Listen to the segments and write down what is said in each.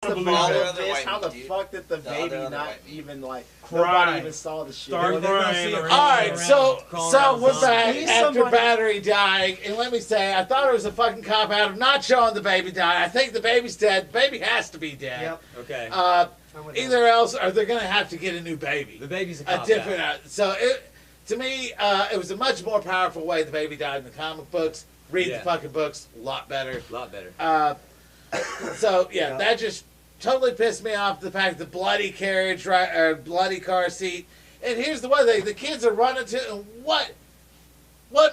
the believe ball that. of this? How the fuck did the baby not even like? Cry. Nobody even saw the shit. Start crying. All right, so we're back He's after somebody- Battery dying, and let me say, I thought it was a fucking cop out of not showing the baby die. I think the baby's dead. Baby has to be dead. Yep. Okay. Either else, or they're gonna have to get a new baby. The baby's a A cop different. out. So to me, it was a much more powerful way the baby died in the comic books. Read the Yeah. fucking books, a lot better. A lot better. So yeah, that just totally pissed me off. The fact the bloody carriage, right, or bloody car seat. And here's the one thing: the kids are running to, and what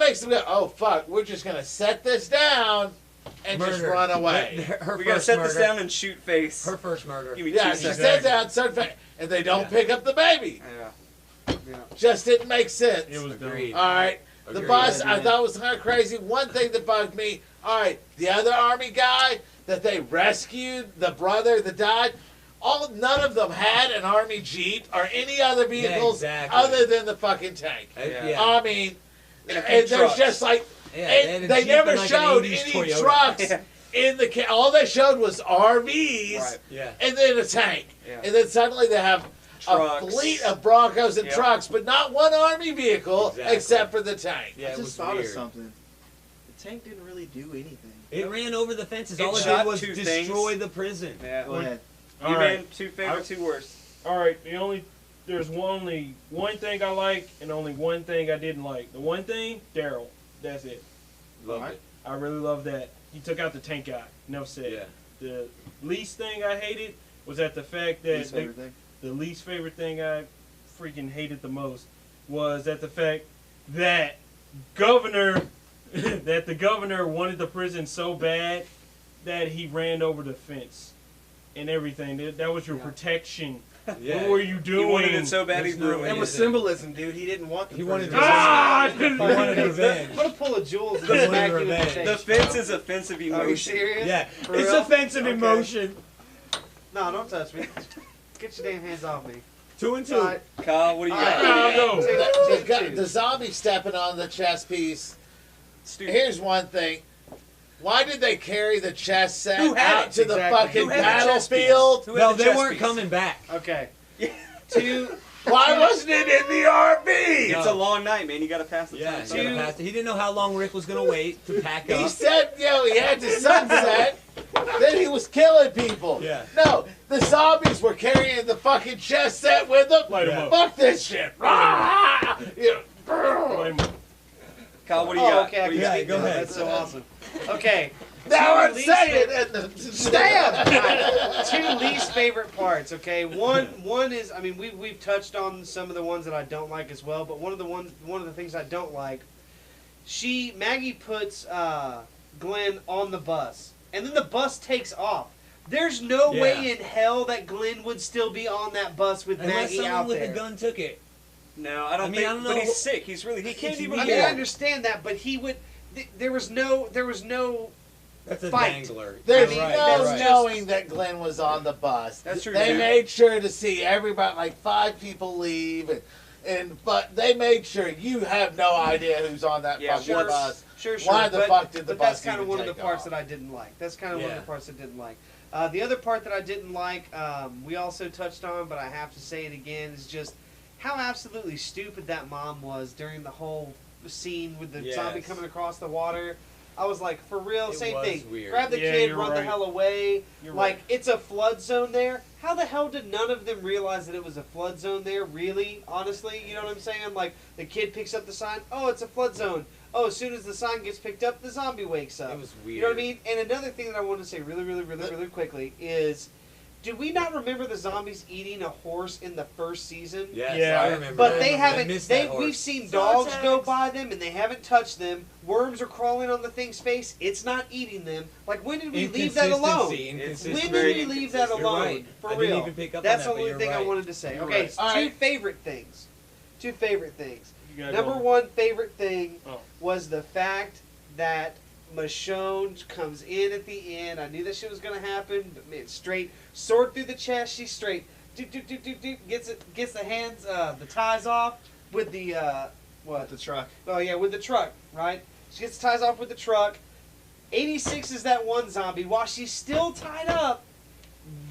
makes them go? Oh fuck, we're just gonna set this down and just Murder. run away. Her We gotta first set murder. this down and shoot face. Her first murder. Give me Yeah, 2 she seconds. sets down, and they don't pick up the baby. Yeah. Just didn't make sense. It was Agreed. All right. The Agreed. bus, I thought was kind of crazy. One thing that bugged me, all right, the other army guy that they rescued, the brother that died, none of them had an army jeep or any other vehicles exactly. other than the fucking tank. Yeah. I mean, And a few and there's trucks. just like, Yeah, and had a they Jeep never and like an showed 80s any Toyota. trucks Yeah. in the all they showed was RVs Right. Yeah. and then a tank. Yeah. And then suddenly they have Trucks. a fleet of Broncos and Yep. trucks, but not one army vehicle Exactly. except for the tank. Yeah, I it just was thought weird. of something. The tank didn't really do anything. It ran over the fences. It All it shot did was two destroy things. the prison. Yeah. Go ahead. All You right. man, 2 favorite, 2 worst. All right. There's only one thing I like and only one thing I didn't like. The one thing, Daryl. That's it. Loved Alright. it. I really love that. He took out the tank guy. Enough said. Yeah. The least thing I hated was at the fact that Least favorite thing? the least favorite thing I freaking hated the most was at the fact that the governor wanted the prison so bad that he ran over the fence and everything. That was your protection. Yeah. What were you doing? He wanted it so bad he There's no ruined way. It it. was symbolism, dude. He didn't want the He wanted prison. Ah! He wanted revenge. Put a pull of jewels and He wanted smack you in the revenge. face. The fence is offensive Are you emotion. serious? Yeah. For It's real? offensive Okay. emotion. No, don't touch me. Get your damn hands off me. 2 and 2. All right. Kyle, what do you got? No. The zombie stepping on the chess piece. Stupid. Here's one thing. Why did they carry the chess set Who had out it? to the Exactly. fucking Who had the chess piece? battlefield? Who had No, the they chess weren't piece? coming back. Okay. Yeah. Two. Why wasn't it in the RV? It's a long night, man. You gotta pass the Yeah, time. he gotta pass it. He didn't know how long Rick was gonna wait to pack He up. said, he had to sunset. Then he was killing people. Yeah. No, the zombies were carrying the fucking chess set with them. Light 'em up. Fuck this shit. Ah! You know, Wait a minute. Kyle, what do you Oh, got? okay. I What do can you got? speak go now. ahead. That's so awesome. Okay. now Two I'm least saying fa- it. Damn! Two least favorite parts. Okay, one is, I mean, we've touched on some of the ones that I don't like as well, but one of the things I don't like, Maggie puts Glenn on the bus, and then the bus takes off. There's no Yeah. way in hell that Glenn would still be on that bus with Unless Maggie someone out with there. a gun took it. No, I don't think. I don't but know. he's sick. He can't He's even. I weak. mean, Yeah. I understand that, but he would. There was no. That's a Fight. dangler. There's You're right, no you're right. knowing that Glenn was on the bus. That's true, They too. made sure to see everybody, like 5 people leave, but they made sure you have no idea who's on that Yeah, fucking sure. bus. Sure. Why the fuck did the but bus that's kind of even one of the take parts off? that I didn't like. That's kind of one of Yeah. the parts I didn't like. The other part that I didn't like, we also touched on, but I have to say it again, is just how absolutely stupid that mom was during the whole scene with the Yes. zombie coming across the water. I was like, for real, It same was thing. weird. Grab the Yeah, kid, you're run the right. hell away. You're Like, right. it's a flood zone there. How the hell did none of them realize that it was a flood zone there? Really? Honestly? You know what I'm saying? Like, the kid picks up the sign. Oh, it's a flood zone. Oh, as soon as the sign gets picked up, the zombie wakes up. It was weird. You know what I mean? And another thing that I want to say really quickly is, did we not remember the zombies eating a horse in the first season? Yes, Yeah. I remember. But that. they I haven't. missed that horse. We've seen dogs go Zotax. by them and they haven't touched them. Worms are crawling on the thing's face. It's not eating them. Like, when did we leave that alone? Inconsistency. When very did we leave that You're alone? right. For I real. didn't even pick up That's on the that, only but thing you're I right. wanted to say. You're Okay, right. so All two right. favorite things. Two favorite things. You gotta Number go. one favorite thing Oh. was the fact that Michonne comes in at the end. I knew that shit was gonna happen, but man, straight sword through the chest. She's straight. Doop, doop, doop, doop, doop, gets the hands, the ties off with the what? The truck. Oh yeah, with the truck, right? She gets the ties off with the truck. 86 is that one zombie. While she's still tied up,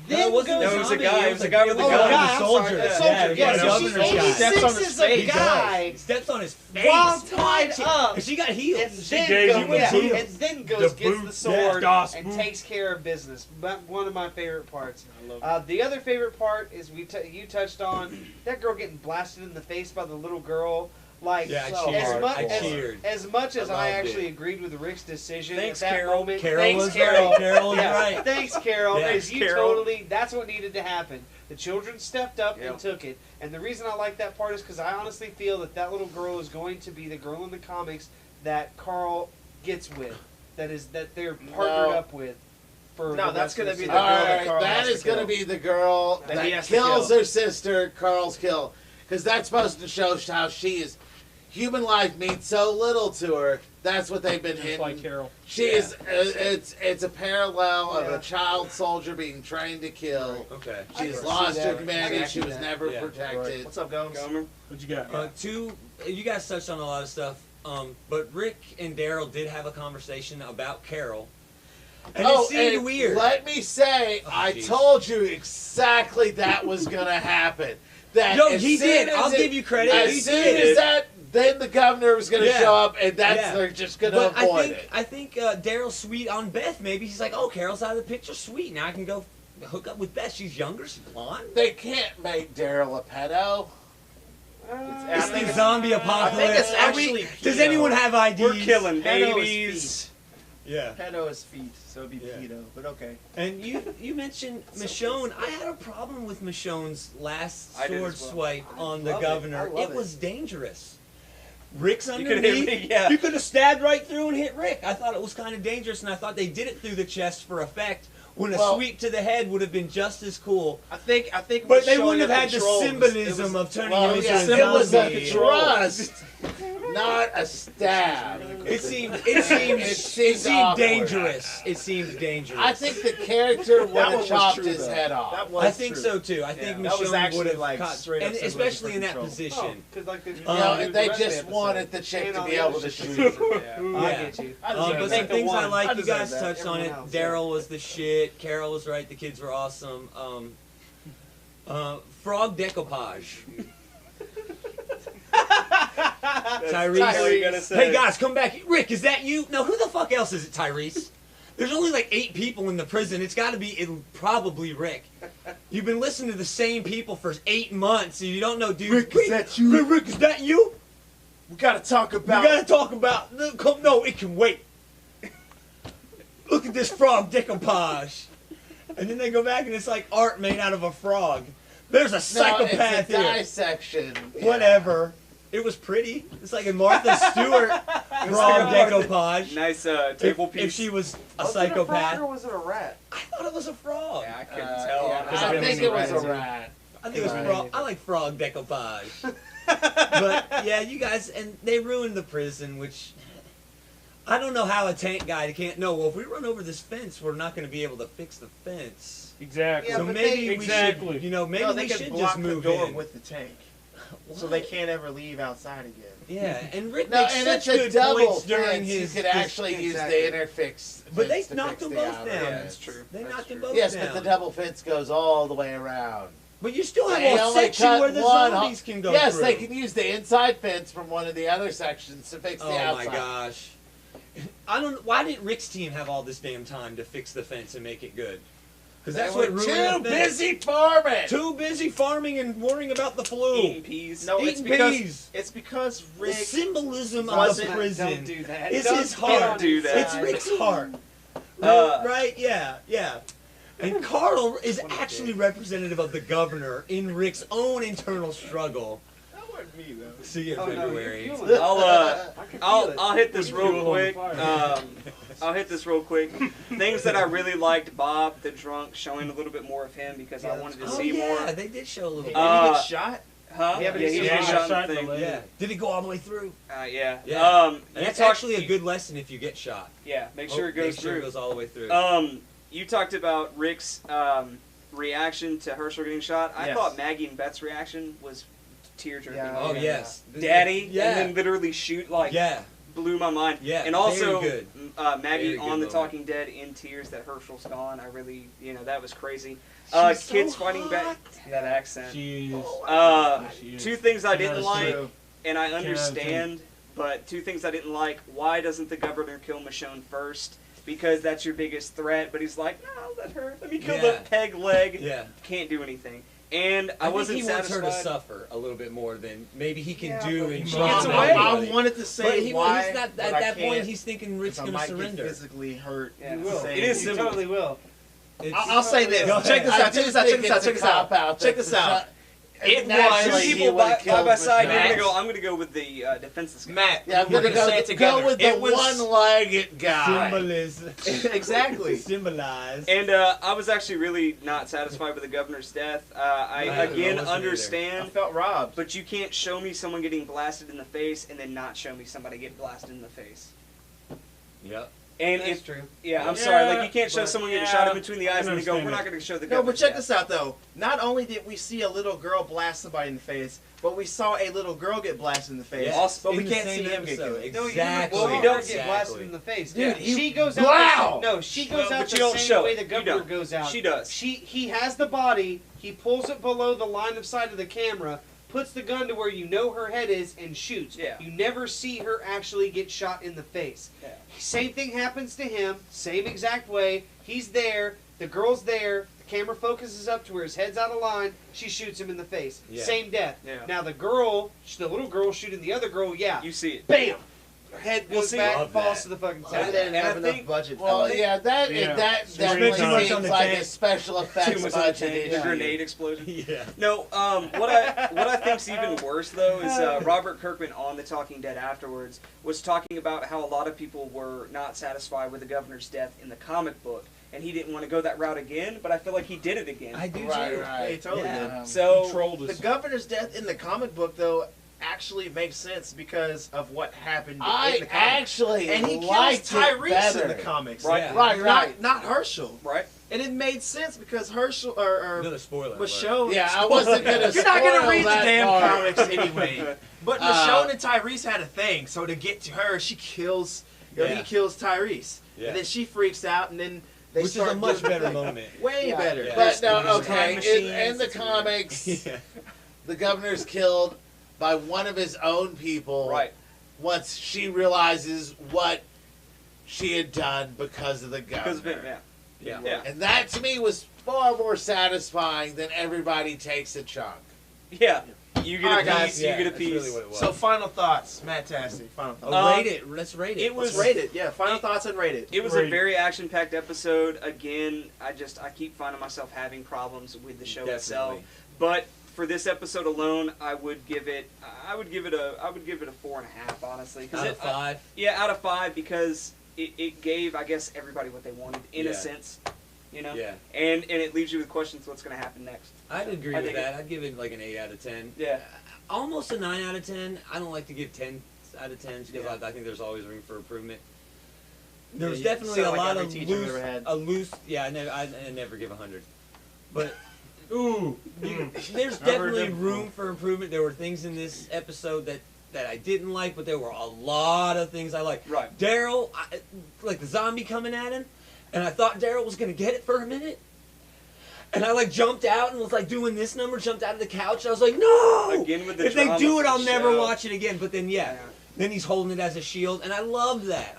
then wasn't goes. No, it was a zombie, guy. It was a guy with a Oh, gun. guy, I'm soldier. sorry, Yeah, a soldier. yeah, Yeah, so governor's she guy. steps on his He guy steps on his face. while tied up. And she got And heels. then, gave goes, him the yeah, boot. and then goes, The gets boot. the sword, Das and Boot. takes care of business. But one of my favorite parts. I love The other favorite part is you touched on that girl getting blasted in the face by the little girl. Like Yeah, I as cheered. much I as, cheered. as much as I loved actually it. agreed with Rick's decision Thanks, at that Carol. moment. Carol Thanks, was Carol. right. Carol was Yeah, right. Thanks, Carol. Yeah. As you Carol. totally, that's what needed to happen. The children stepped up Yep. and took it. And the reason I like that part is because I honestly feel that that little girl is going to be the girl in the comics that Carl gets with. That they're partnered No. up with. For No, the that's rest of gonna be the the All girl season. that right, Carl that has is to going to kill. be the girl That he that has to kills kill. her sister, Carl's kill. Because that's supposed to show how she is. Human life means so little to her. That's what they've been Just hitting. like Carol. She is. It's a parallel of Yeah. a child soldier being trained to kill. Okay. I She's can lost see her that. I humanity. can She see was that. never Yeah. protected. What's up, Gomes? Gomer. What you got? You guys touched on a lot of stuff, but Rick and Daryl did have a conversation about Carol, and it seemed and weird. Let me say, Oh, I jeez. told you exactly that was gonna happen. That No, as he soon did. as I'll it- give you credit. As He soon did. as that, then the governor was gonna Yeah. show up, and that's Yeah. they're just gonna But avoid it. I think Daryl's sweet on Beth. Maybe he's like, oh, Carol's out of the picture. Sweet. Now I can go hook up with Beth. She's younger. She's blonde. They can't make Daryl a pedo. I It's think the it's- zombie I apocalypse. think it's Are we- actually does pedo. anyone have IDs? We're killing Pedo is babies. Yeah. Pedo is feet, so it'd be Yeah. pedo. But okay. And you mentioned Michonne. I had a problem with Michonne's last I did sword as well. swipe on the love it. governor. I love it. Was dangerous. Rick's You could hit underneath. Rick, yeah. You could have stabbed right through and hit Rick. I thought it was kind of dangerous, and I thought they did it through the chest for effect. When a Well- sweep to the head would have been just as cool. I think. But they showing wouldn't have of had the control was- symbolism of turning him into yeah, a it was a zombie. thrust, not a stab. It seemed It seemed awkward. dangerous. It seemed dangerous. I think the character would That one have was chopped true, his though. head off. That was I think true. so too. I think That was Michonne actually, would have like, caught straight up and symbolism especially for in that control. position. Because like You know, they just wanted the chick to be able to shoot him. I Yeah. get you. I But deserve some that. things I like, I you deserve guys that. touched on it. Everyone else, yeah. Daryl was the shit. Carol was right. The kids were awesome. Frog decoupage. Tyrese. That's all you gotta say. Hey guys, come back. Rick, is that you? No, who the fuck else is it, Tyrese? There's only like 8 people in the prison. It's got to be probably Rick. You've been listening to the same people for 8 months, and you don't know, dude. Rick, is that you? Rick, is that you? We gotta talk about. We gotta talk about. No, it can wait. Look at this frog decoupage. And then they go back and it's like art made out of a frog. There's a psychopath no, it's a here. dissection. Yeah. Whatever. It was pretty. It's like a Martha Stewart frog decoupage. Nice table piece. If she was a Was it a frog psychopath. or was it a rat? I thought it was a frog. Yeah, I couldn't tell. Yeah, Could've I been think any it was rat. a rat. I think it was Right. frog. I like frog decoupage. But yeah, you guys, and they ruined the prison, which I don't know how a tank guy can't know. Well, if we run over this fence, we're not going to be able to fix the fence. Exactly. Yeah, So but maybe we Exactly. should, you know, maybe No, they we could should block just move the door in. with the tank, so What? they can't ever leave outside again. Yeah, and Rick No, makes and such it's a good double points during fence. his. You could actually use exactly. the inner fix. But they fence to knocked fix them the both outer down. Yeah, fence. that's true. They That's knocked them true. both Yes, down. but the double fence goes all the way around. But you still have They a only section cut where the one zombies can go Yes, through. they can use the inside fence from one of the other sections to fix Oh the outside. my gosh. I don't. Why didn't Rick's team have all this damn time to fix the fence and make it good? Because They that's were what ruined too the fence. busy farming. Too busy farming and worrying about the flu. Eating peas. No, it's Eating because peas. it's because The Rick. symbolism of wasn't- the prison. Don't do that. It's Don't his get heart. on Do his that. It's side. Rick's heart. Right? Yeah, yeah. And Carl is actually representative of the governor in Rick's own internal struggle. That wasn't me though. See you in Oh, no, February. you're feeling it. I can feel it. I'll hit this Fuel real on the quick. fire. I'll hit this real quick. Things that I really liked: Bob the drunk, showing a little bit more of him because I wanted to Oh see yeah, more. they did show a little Did bit. he get shot? Huh? Yeah, but yeah, he's he getting was shot shot in the in the thing. leg. Yeah. Did it go all the way through? Yeah. Yeah. You And that's talked- actually a good lesson if you get shot. Yeah, make sure Oh, it goes make sure through. it goes all the way through. You talked about Rick's reaction to Herschel getting shot. I Yes. thought Maggie and Beth's reaction was tear jerking. Yeah. oh yeah. yes. Daddy, Yeah. and then literally shoot like Yeah. blew my mind. Yeah, and also very good. Maggie Very good on The moment. Talking Dead in tears that Herschel's gone. I really, that was crazy. She's Kids so fighting back. hot. That accent. She is. She is. Two things I Cannot didn't like, True. and I Cannot understand, but two things I didn't like. Why doesn't the governor kill Michonne first? Because that's your biggest threat. But he's like, no, let her. Let me kill the Yeah. peg leg. Yeah. Can't do anything. And I I wasn't think he wants satisfied. her to suffer a little bit more than maybe he can Yeah, do, but and he she gets gets away. I away. wanted to But say he's why, not but at I that point. can't, He's thinking Rick's 'cause I gonna might surrender. get physically hurt. Yeah. You will. saying It is You similar. totally will. It's- I'll say this. Go Check ahead. this I out. do Check this out. think Check this out. it's a Check this out. cop-out Check that this out. It Naturally, was. Two he people would've by killed by side. Michonne. I'm gonna go with the defenseless guy. Matt, Yeah, I'm we gonna can say it go together. with the It was- one-legged guy. Symbolism. Exactly. Symbolize. And I was actually really not satisfied with the governor's death. I I again wasn't I understand, felt robbed. but you can't show me someone getting blasted in the face and then not show me somebody get blasted in the face. Yep. And That's if true. yeah, I'm Yeah, sorry, like you can't show but someone getting yeah, shot in between the I eyes can and then go, understand we're that. not going to show the No, governor's but check death. this out though. Not only did we see a little girl blast somebody in the face, but we saw a little girl get blasted in the face. Yes, but we in the can't same see him get episode. killed. No, you Exactly. well, we don't Exactly. get blasted in the face. Dude, she you- goes out. Wow! No, she goes Well, out but the you don't same show way it. the You governor don't. goes out. She does. He has the body. He pulls it below the line of sight of the camera, puts the gun to where you know her head is, and shoots. Yeah. You never see her actually get shot in the face. Yeah. Same thing happens to him. Same exact way. He's there. The girl's there. The camera focuses up to where his head's out of line. She shoots him in the face. Yeah. Same death. Yeah. Now the little girl shooting the other girl. Yeah. You see it. Bam. Her head Well, goes see, back, love falls that. to the fucking So side. they didn't And have I enough think- budget. Well, yeah, that Yeah. that Spend definitely too much on seems the like a tank. special Too effects much on the budget tank, the issue. grenade explosion. Yeah. No, what I think's even worse though is Robert Kirkman on The Talking Dead afterwards was talking about how a lot of people were not satisfied with the governor's death in the comic book, and he didn't want to go that route again. But I feel like he did it again. I do Right, too. right. He totally Yeah. did. So Trolled The us. governor's death in the comic book, though, actually makes sense because of what happened in I the comic. actually And he kills liked it Tyrese better. in the comics. Right. Yeah. Right, right. Not Herschel. right, And it made sense because Herschel or Another spoiler. alert. Michonne. Yeah, I wasn't gonna You're not gonna spoil read the that damn part. comics anyway. But Michonne and Tyrese had a thing, so to get to her, she kills. Or Yeah. he kills Tyrese, Yeah. and then she freaks out, and then they Which is start a much doing the better thing. moment. Way Yeah. better. Yeah. But no, There's okay. time In machines, the it's weird. comics, Yeah. the governor's killed by one of his own people. right. Once she realizes what she had done because of the governor. Because of him, yeah. Yeah. Yeah. And that to me was far more satisfying than everybody takes a chunk. Yeah. You get All a right, guys. piece. Yeah, you get a that's piece. really what it was. So final thoughts, Matt Tassi. Final thoughts. Oh, rate it. Let's rate it. it was- Let's rate it. Yeah, final it- thoughts and rate it. It was a Great. very action-packed episode. Again, I keep finding myself having problems with the show itself. Definitely. But for this episode alone, I would give it a 4.5, honestly. 'Cause Out it- of 5. yeah, out of 5 because it gave, I guess, everybody what they wanted in a Yeah. sense, Yeah. and it leaves you with questions. What's going to happen next? I'd agree I with dig that. I'd give it like an 8 out of 10. Yeah, Almost a 9 out of 10. I don't like to give 10 out of 10 because Yeah. I think there's always room for improvement. There was you definitely a sound like lot every of teacher we've loose, ever had. yeah. I never give 100, but Ooh. there's I heard definitely that room for improvement. There were things in this episode that I didn't like, but there were a lot of things I liked. right. Daryl, like the zombie coming at him, and I thought Daryl was gonna get it for a minute. And I like jumped out and was like doing this number, jumped out of the couch. I was like, no! Again with the if they drama do it, for I'll the never show. watch it again. But then, yeah, then he's holding it as a shield, and I love that.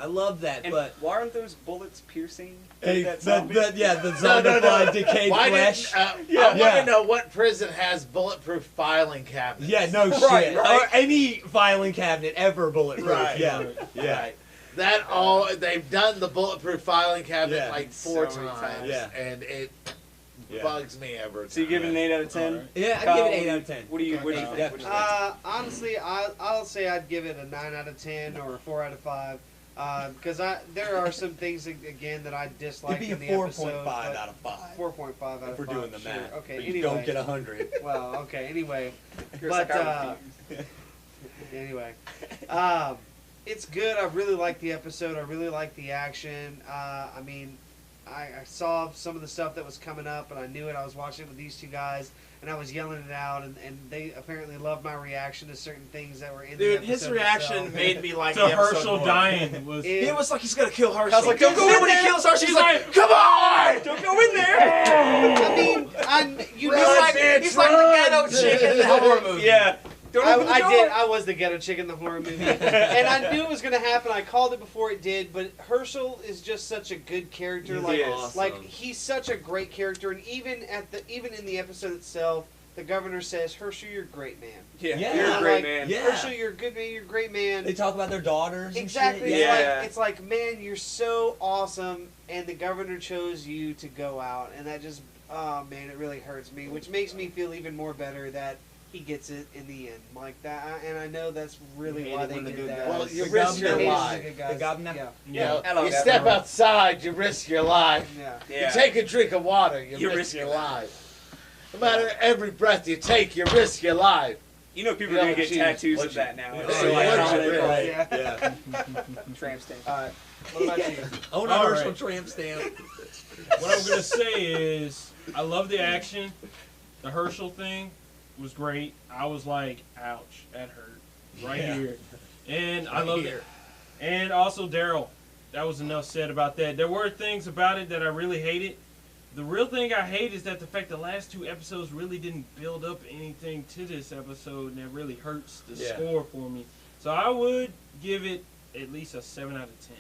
And but why aren't those bullets piercing? hey, that the zombie? the zombified, decayed Why flesh. didn't, I Yeah. want to know what prison has bulletproof filing cabinets. Yeah, no Right, shit. right. Or any filing cabinet ever bulletproof. Right. Yeah, yeah. Right. That all they've done the bulletproof filing cabinet Yeah. like 4 So many times, times. Yeah. and it Yeah. bugs me every time. So you give it an 8 out of 10? Alright. Yeah, I'd Kyle, give it 8 out of 10. What do you think? Yeah. What do you think? Honestly, I'll say I'd give it a 9 out of 10 or a 4 out of 5. Because there are some things again that I dislike It'd in be the a episode. 4.5 but out of 5. 4.5 out If of we're 5. doing the sure. math. Okay. But Anyway. you don't get 100. Well, okay. Anyway, You're but psychotic. anyway, it's good. I really like the episode. I really like the action. I mean, I saw some of the stuff that was coming up, and I knew it. I was watching it with these two guys, and I was yelling it out, and they apparently loved my reaction to certain things that were in the Dude, episode his reaction itself. made me like To the episode Herschel more. dying was. It was like he's gonna kill Herschel. I was like, don't go in when he there. kills Herschel, he's He's like, like, come on! Don't go in there. I mean, you He's know, like, he's like the ghetto chick in the horror movie. Yeah. Don't open the door. I was the ghetto chick in the horror movie, and I knew it was going to happen. I called it before it did, but Herschel is just such a good character. He Like, is. like he's such a great character, and even in the episode itself, the governor says, "Herschel, you're a great man. Yeah, Yeah. you're a great Like, man. Yeah. Herschel, you're a good man. You're a great man." They talk about their daughters. Exactly. And shit. Yeah. It's like, man, you're so awesome, and the governor chose you to go out, and that just, oh man, it really hurts me, which makes me feel even more better that he gets it in the end, like that. And I know that's really You hate why it they when the did good that. guys- Well, you The risk your governor Hated life. the good guys. The governor? Yeah. You know, Hello, you Governor. step outside, you risk your life. Yeah. Yeah. You take a drink of water, you, You risk risk your your life. No matter every breath you take, you risk your life. You know people Yeah, are gonna get geez. tattoos What'd of you- that now. Yeah. It's Oh, so yeah. iconic. Right. Yeah. Tramp stamp. All right. What about you? I want a All Herschel right. tramp stamp. What I'm gonna say is, I love the action. The Herschel thing was great. I was like, ouch, that hurt right Yeah. here. And I Right love here. it. And also Daryl. That was enough said about that. There were things about it that I really hated. The real thing I hate is that the fact the last two episodes really didn't build up anything to this episode, and that really hurts the Yeah. score for me. So I would give it at least a 7 out of 10.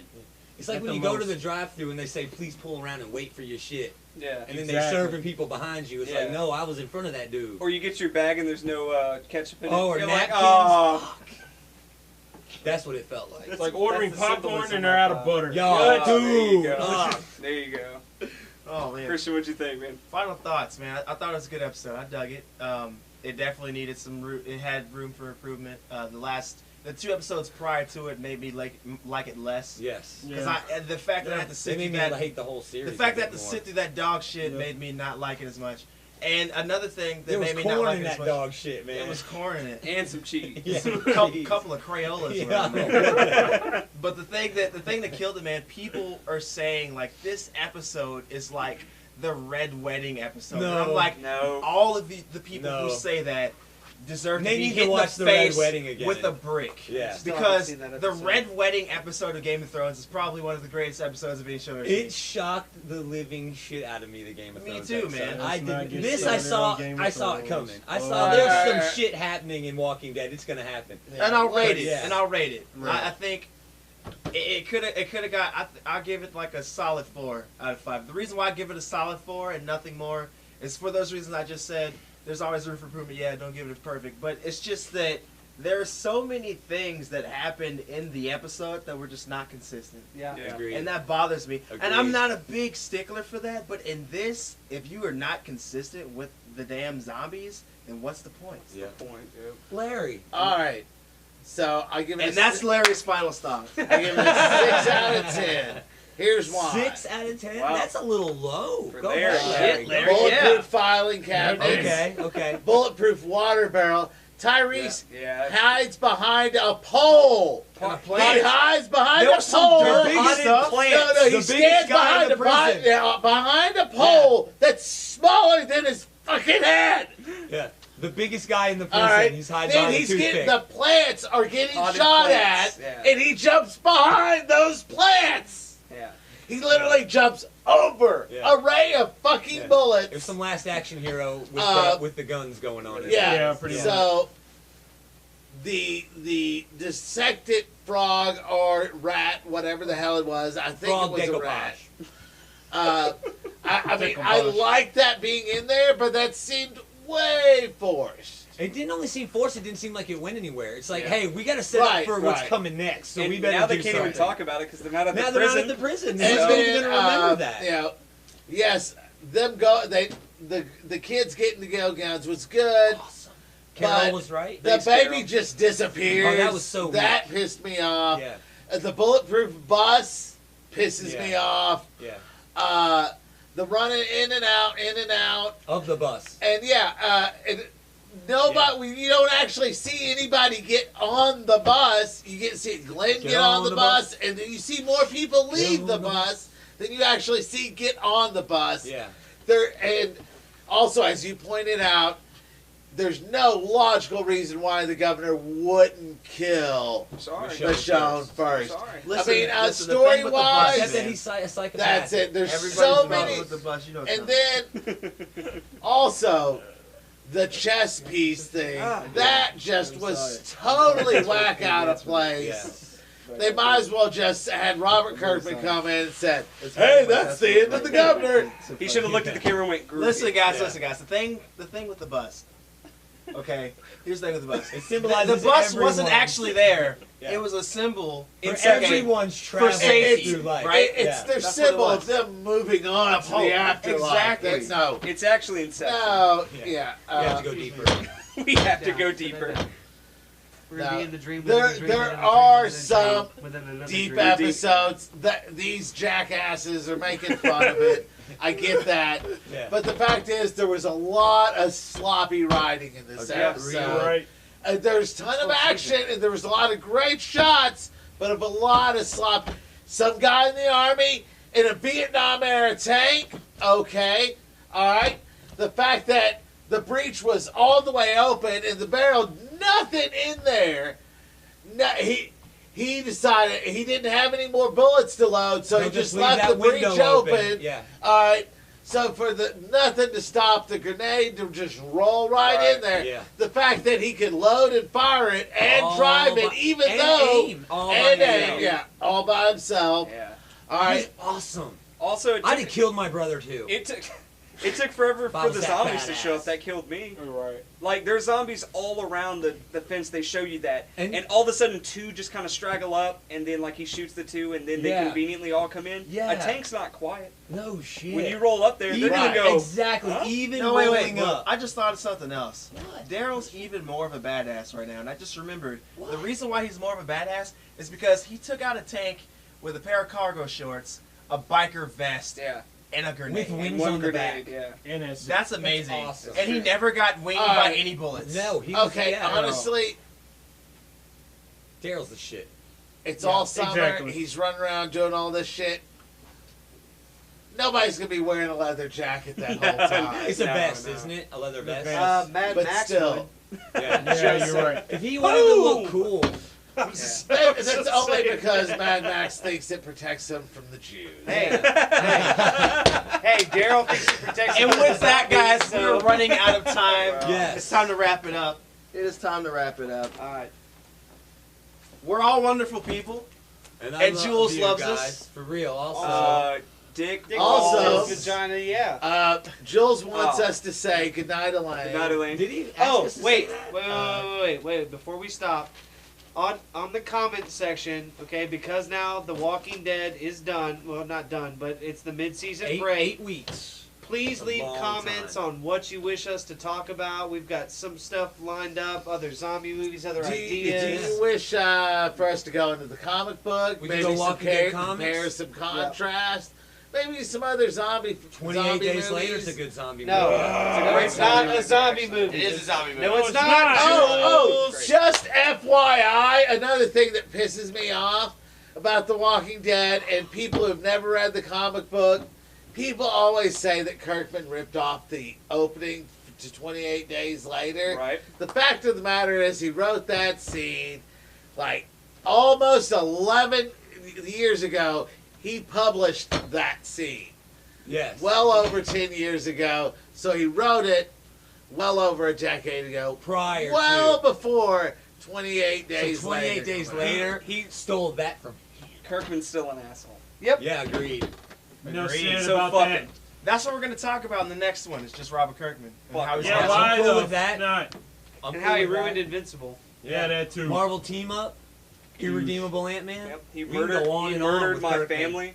It's like At when the you go to most. the drive-thru and they say, "Please pull around and wait for your shit," Yeah. and then they Exactly. serving people behind you. It's like, Yeah. no, I was in front of that dude. Or you get your bag and there's no ketchup in it. Oh, or You're like, napkins. oh. That's what it felt like. It's like ordering That's the popcorn symbolism and they're out of, of butter. Yo, Oh, there you dude. go. Ugh. There you go. Oh man. Christian, what'd you think, man? Final thoughts, man. I thought it was a good episode. I dug it. It definitely needed some. It had room for improvement. The 2 episodes prior to it made me like it less. Yes. Because Yeah. the fact that I had to They sit made through me that, hate the whole series. the fact a that I had bit to more. sit through that dog shit Yep. made me not like it as much. And another thing that There was made me not corn like in it as that much. dog shit, man. It was corn in it. And some cheese. Yeah. Couple of Crayolas. Yeah. were in there. But the thing that killed it, man, people are saying like this episode is like the Red Wedding episode. And I'm No. like, No. all of the people No. who say that deserve They to be need to hit in watch the the Red face Wedding again. with a brick. Yeah. Still haven't Because seen that the episode. Red Wedding episode of Game of Thrones is probably one of the greatest episodes of any show I've It seen. shocked the living shit out of me. The Game of Me Thrones. too, episode. man. I Let's not did get this. started I saw. on Game of I saw it Thrones. coming. I Oh. saw there's Alright. some shit happening in Walking Dead. It's gonna happen. And I'll rate it. Yeah. And I'll rate it. Right. I think it could have got. I'll give it like a solid 4 out of 5. The reason why I give it a solid 4 and nothing more is for those reasons I just said. There's always room for improvement. Yeah, don't give it a perfect, but it's just that there are so many things that happened in the episode that were just not consistent. Yeah. Yeah. Agreed. And that bothers me. And Agreed. I'm not a big stickler for that, but in this, if you are not consistent with the damn zombies, then what's the point? Yeah. Point, dude. Larry. All right. So I give it. And a that's si- Larry's final stop. I give it a 6 out of 10. Here's why. 6 out of 10. Wow. That's a little low. For Go Larry. ahead, Larry. Shit, Larry. Bulletproof Yeah. filing cabinet. Okay. Okay. Bulletproof water barrel. Tyrese Yeah. hides behind a pole. And a He plant. hides behind There a was some pole. dirt big potted stuff. plants. No, The he biggest stands guy behind in the prison. behind a pole that's smaller than his fucking head. Yeah. The biggest guy in the prison. All right. He's hiding Then behind a he's toothpick. getting the plants are getting Potted shot plants, at, yeah. and he jumps behind those plants. Yeah. He literally jumps over Yeah. a ray of fucking Yeah. bullets. There's some Last Action Hero with the guns going on. In Yeah, Yeah, pretty so the dissected frog or rat, whatever the hell it was, I think Frog it was a rat. decoupage. I mean, I like that being in there, but that seemed way forced. It didn't only seem forced. It didn't seem like it went anywhere. It's like, Yeah. hey, we got to set Right, up for what's right. coming next. So And we better now they do can't something. even talk about it because they're not at Now the they're prison. not at the prison. And Who's even then, gonna remember that? You know, yes, them go. The kids getting the go guns was good. Awesome. Carol But was right. The Thanks, baby Carol. just disappears. Oh, that was so That pissed me off. Yeah. The bulletproof bus pisses Yeah. me off. Yeah. The running in and out, Of the bus. and yeah, and nobody. You don't actually see anybody get on the bus. You get to see Glenn get on the bus, and then you see more people leave the bus. than you actually see get on the bus. Yeah. And also, as you pointed out, there's no logical reason why the governor wouldn't kill Sorry. Michonne first. Sorry. Listen, I mean, listen, the thing with the bus, story-wise, Except that man, he's a psychopath. that's it. There's everybody's so involved many. with the bus, you know. And then also the chess piece thing, that just was totally whack out of place. They might as well just had Robert Kirkman come in and said, "Hey, that's the end of the governor." He should have looked at the camera and went, "Groovy." Listen, guys. Yeah. Listen, guys. The thing with the bus. Okay, here's the thing with the bus. It symbolizes The bus everyone. wasn't actually there. Yeah. It was a symbol For Inception. everyone's travel safety, through life. right? It's their That's what it symbol was. of them moving on Of to hope. the afterlife. Exactly. That's no, It's actually Inception. no, Yeah. yeah. You have to go deeper. We have to go deeper. We're gonna No. be in the dream. There- within the dream, there within the dream, are within the some dream, within another Deep dream. episodes that these jackasses are making fun of it. I get that, Yeah. but the fact is, there was a lot of sloppy writing in this Okay. episode. Right. There's a ton of action, and there was a lot of great shots, but of a lot of slop. Some guy in the army in a Vietnam era tank. Okay, all right. The fact that the breech was all the way open and the barrel, nothing in there. No, he decided he didn't have any more bullets to load, so They'll he just leave left that the breech window open. Yeah. All right. So for the nothing to stop the grenade to just roll right in there. Yeah. The fact that he could load and fire it and All drive it, by- even and though aim all by and himself. aim, yeah, all by himself. Yeah. All right. He's awesome. Also, it I'd took, have killed my brother too. it took forever If I for was the that zombies to show badass. up. That killed me. Right. Like, there's zombies all around the fence. They show you that. And- And all of a sudden, two just kind of straggle up, and then, like, he shoots the two, and then they Yeah. conveniently all come in. Yeah. A tank's not quiet. No shit. When you roll up there, they're Even, going to go, exactly. huh? Even No, wait, rolling look, up. I just thought of something else. What? Daryl's even more of a badass right now, and I just remembered What? the reason why he's more of a badass is because he took out a tank with a pair of cargo shorts, a biker vest, yeah. and a grenade. With wings And one on the grenade, back. yeah. And it's That's amazing. awesome. And he never got winged All by right. any bullets. No, he was, Okay, yeah, honestly, Daryl's the shit. it's Yeah, all summer. exactly. He's running around doing all this shit. Nobody's gonna be wearing a leather jacket that whole time. It's a No, vest, no. isn't it? A leather vest. vest. Mad but Max still, Yeah. Yeah, you're right. If he wanted to look cool, that's only because Mad Max thinks it protects him from the Jews. Hey, hey, Daryl thinks he protects. And him with from that, zombies, guys, so- we're running out of time. Yes. It's time to wrap it up. It is time to wrap it up. All right. We're all wonderful people. and And Jules you loves guys, us. for real. Also, Dick Also- balls. vagina, yeah. Jules wants Oh. us to say goodnight, Elaine. Good night, Elaine. did he? Ask Oh, us to wait, say wait, that? wait. Before we stop, on the comment section, okay, because now The Walking Dead is done. Well, not done, but it's the mid-season break. 8 weeks. Please A leave long comments time. on what you wish us to talk about. We've got some stuff lined up, other zombie movies, other Do ideas. you wish for us to go into the comic book? We can maybe go some Walking Dead comics? compare some contrast. Maybe some other zombie 28 zombie days movies. later, it's a good zombie No, movie. no, it's not a zombie movie. It is a zombie movie. No, it's No, it's not. not. Oh, Jules. just FYI, another thing that pisses me off about The Walking Dead and people who've never read the comic book, people always say that Kirkman ripped off the opening to 28 Days Later. Right. The fact of the matter is he wrote that scene like almost 11 years ago. He published that scene Yes. well over 10 years ago. So he wrote it well over a decade ago. prior Well to. before 28 days So 28 later. days came out. later, He stole that from. Kirkman's still an asshole. Yeah, agreed. No Agreed. said So about fuck that. it. That's what we're going to talk about in the next one. It's just Robert Kirkman. And Fuck. how he's Yeah, awesome. why cool though? with that. Not. I'm And cool how he with that. ruined Invincible. Yeah, that too. Marvel team up, irredeemable Ant-Man. Yep. He We can murdered, go on he and on murdered with my Kirkman. family.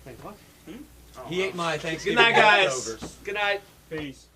Wait, what? He ate my Thanksgiving Good night, guys. leftovers. Good night. Peace.